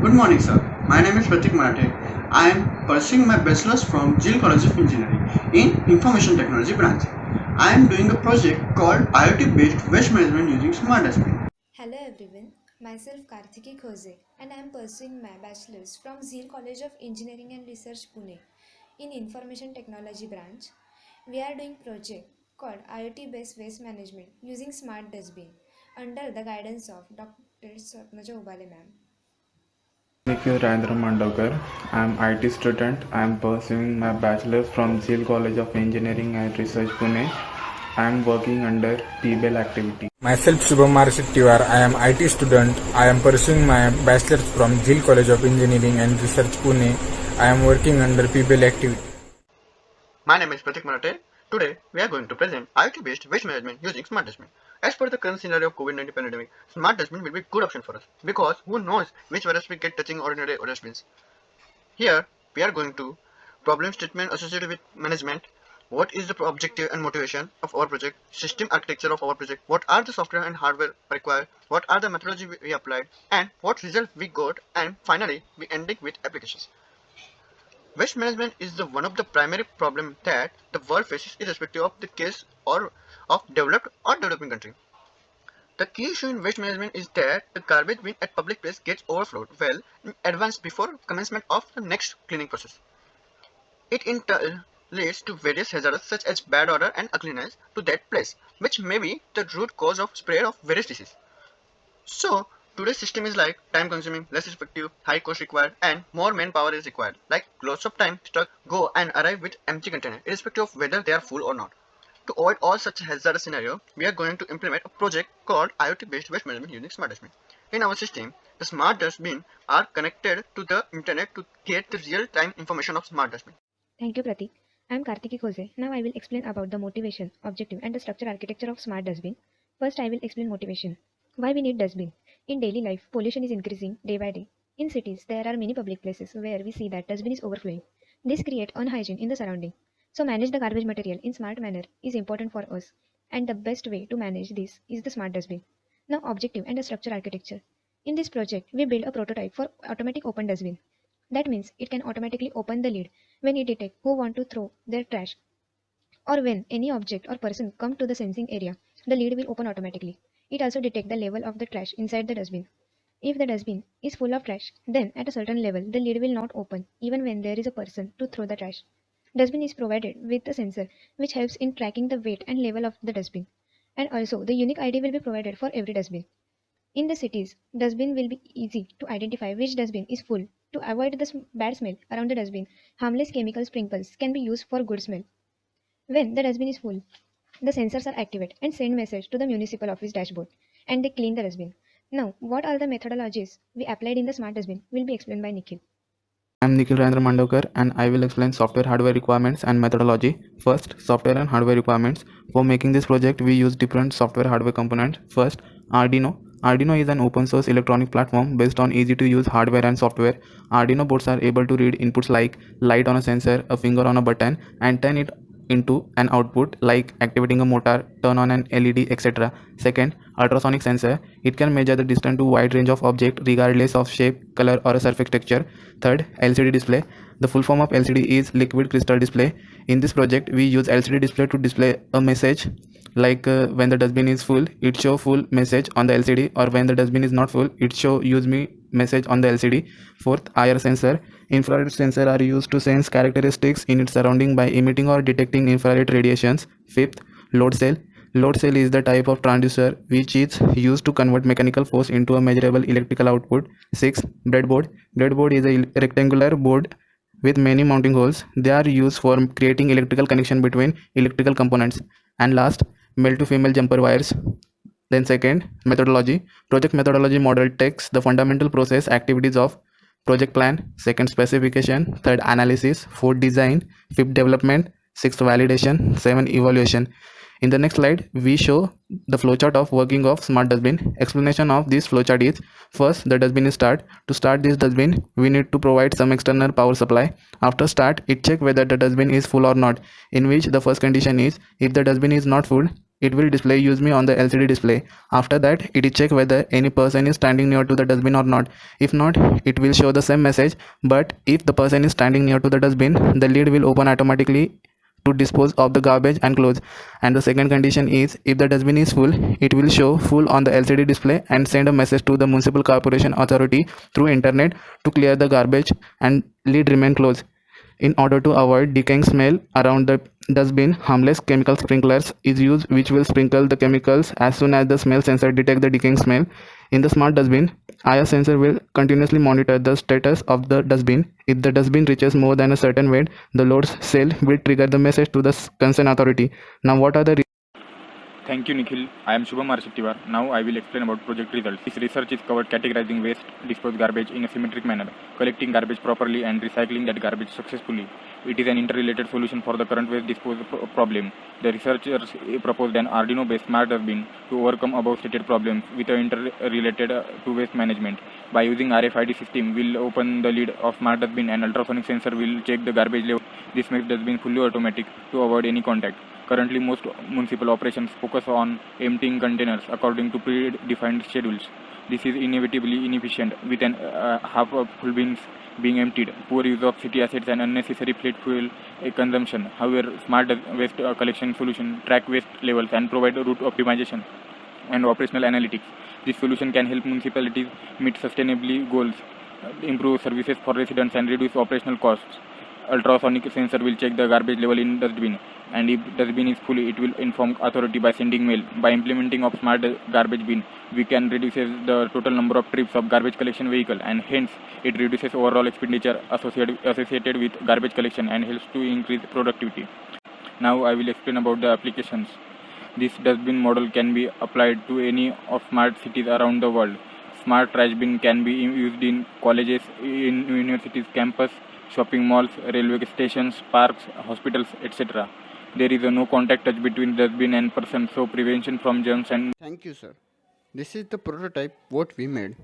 Good morning, sir. My name is Pratik Marathe. I am pursuing my bachelor's from Jill College of Engineering in Information Technology branch. I am doing a project called IoT-based waste management using Smart Dustbin. Hello everyone, myself Karthiki Khoze and I am pursuing my bachelor's from Zeal College of Engineering and Research Pune in Information Technology branch. We are doing project called IoT based waste management using Smart Dustbin under the guidance of Dr. Swapnaja Ubale ma'am. Nikhil Randra Mandavkar. I am IT student. I am pursuing my bachelor's from Zeal College of Engineering and Research Pune. I am working under PBEL activity. Myself Shubhamar Shettiwar. I am IT student. I am pursuing my bachelor's from Zeal College of Engineering and Research Pune. I am working under PBEL activity. My name is Pratik Marathe. Today, we are going to present IoT-based waste management using Smart Dustbin. As per the current scenario of COVID-19 pandemic, Smart Dustbin will be a good option for us because who knows which virus we get touching ordinary dustbins. Here, we are going to problem statement associated with management. What is the objective and motivation of our project? System architecture of our project. What are the software and hardware required? What are the methodology we applied? And what result we got? And finally, we ending with applications. Waste management is one of the primary problems that the world faces irrespective of the case or of developed or developing country. The key issue in waste management is that the garbage bin at public place gets overflowed well in advance before commencement of the next cleaning process. It in turn leads to various hazards such as bad odor and ugliness to that place, which may be the root cause of spread of various diseases. So today's system is like time consuming, less effective, high cost required, and more manpower is required. Like lots of time truck go and arrive with empty container, irrespective of whether they are full or not. To avoid all such hazardous scenario, we are going to implement a project called IoT-based waste management using Smart Dustbin. In our system, the Smart Dustbin are connected to the internet to get the real-time information of Smart Dustbin. Thank you Pratik. I am Karthiki Khoze. Now I will explain about the motivation, objective and the structure architecture of Smart Dustbin. First I will explain motivation. Why we need dustbin? In daily life, pollution is increasing day by day. In cities, there are many public places where we see that dustbin is overflowing. This creates unhygiene in the surrounding. So manage the garbage material in smart manner is important for us. And the best way to manage this is the smart dustbin. Now objective and the structure architecture. In this project, we build a prototype for automatic open dustbin. That means it can automatically open the lid when it detects who want to throw their trash or when any object or person come to the sensing area, the lid will open automatically. It also detects the level of the trash inside the dustbin. If the dustbin is full of trash, then at a certain level the lid will not open even when there is a person to throw the trash. Dustbin is provided with a sensor which helps in tracking the weight and level of the dustbin. And also the unique ID will be provided for every dustbin. In the cities, dustbin will be easy to identify which dustbin is full. To avoid the bad smell around the dustbin, harmless chemical sprinkles can be used for good smell. When the dustbin is full, the sensors are activated and send message to the municipal office dashboard and they clean the dustbin. Now, what are the methodologies we applied in the smart dustbin will be explained by Nikhil. I am Nikhil Randra Mandavkar and I will explain software hardware requirements and methodology. First, software and hardware requirements. For making this project, we use different software hardware components. First, Arduino. Arduino is an open source electronic platform based on easy to use hardware and software. Arduino boards are able to read inputs like light on a sensor, a finger on a button, and turn it into an output like activating a motor, turn on an LED, etc. Second, ultrasonic sensor. It can measure the distance to wide range of object regardless of shape, color or a surface texture. Third, LCD display. The full form of LCD is liquid crystal display. In this project, we use LCD display to display a message like when the dustbin is full, it show full message on the LCD, or when the dustbin is not full, it show use me message on the LCD. Fourth, IR sensor. Infrared sensor are used to sense characteristics in its surrounding by emitting or detecting infrared radiations. Fifth, load cell. Load cell is the type of transducer which is used to convert mechanical force into a measurable electrical output. Six, breadboard. Breadboard is a rectangular board with many mounting holes. They are used for creating electrical connection between electrical components. And last, male to female jumper wires. Then second, methodology. Project methodology model takes the fundamental process activities of project plan, second specification, third analysis, fourth design, fifth development, sixth validation, seven evaluation. In the next slide, we show the flowchart of working of smart dustbin. Explanation of this flowchart is: first, the dustbin is start. To start this dustbin, we need to provide some external power supply. After start, it check whether the dustbin is full or not, in which the first condition is if the dustbin is not full, it will display use me on the LCD display. After that, it will check whether any person is standing near to the dustbin or not. If not, it will show the same message, but if the person is standing near to the dustbin, the lid will open automatically to dispose of the garbage and close. And the second condition is, if the dustbin is full, it will show full on the LCD display and send a message to the municipal corporation authority through internet to clear the garbage and lid remain closed. In order to avoid decaying smell around the dustbin, harmless chemical sprinklers is used, which will sprinkle the chemicals as soon as the smell sensor detects the decaying smell. In the smart dustbin, IR sensor will continuously monitor the status of the dustbin. If the dustbin reaches more than a certain weight, the load cell will trigger the message to the concerned authority. Now, what are the Thank you, Nikhil. I am Shubham Arshittiwar. Now I will explain about project results. This research is covered categorizing waste, disposed garbage in a symmetric manner, collecting garbage properly and recycling that garbage successfully. It is an interrelated solution for the current waste disposal problem. The researchers proposed an Arduino-based smart dustbin to overcome above stated problems with an interrelated to waste management. By using RFID system, we'll open the lid of smart dustbin and ultrasonic sensor will check the garbage level. This makes dustbin fully automatic to avoid any contact. Currently, most municipal operations focus on emptying containers according to predefined schedules. This is inevitably inefficient, with half of full bins being emptied, poor use of city assets, and unnecessary fleet fuel consumption. However, smart waste collection solution track waste levels and provide route optimization and operational analytics. This solution can help municipalities meet sustainability goals, improve services for residents, and reduce operational costs. Ultrasonic sensor will check the garbage level in dustbin, and if dustbin is full, it will inform authority by sending mail. By implementing of smart garbage bin, we can reduce the total number of trips of garbage collection vehicle, and hence it reduces overall expenditure associated with garbage collection and helps to increase productivity. Now I will explain about the applications. This dustbin model can be applied to any of smart cities around the world. Smart trash bin can be used in colleges, in universities, campus, shopping malls, railway stations, parks, hospitals, etc. There is a no contact touch between dustbin and person, so prevention from germs and Thank you, sir. This is the prototype what we made.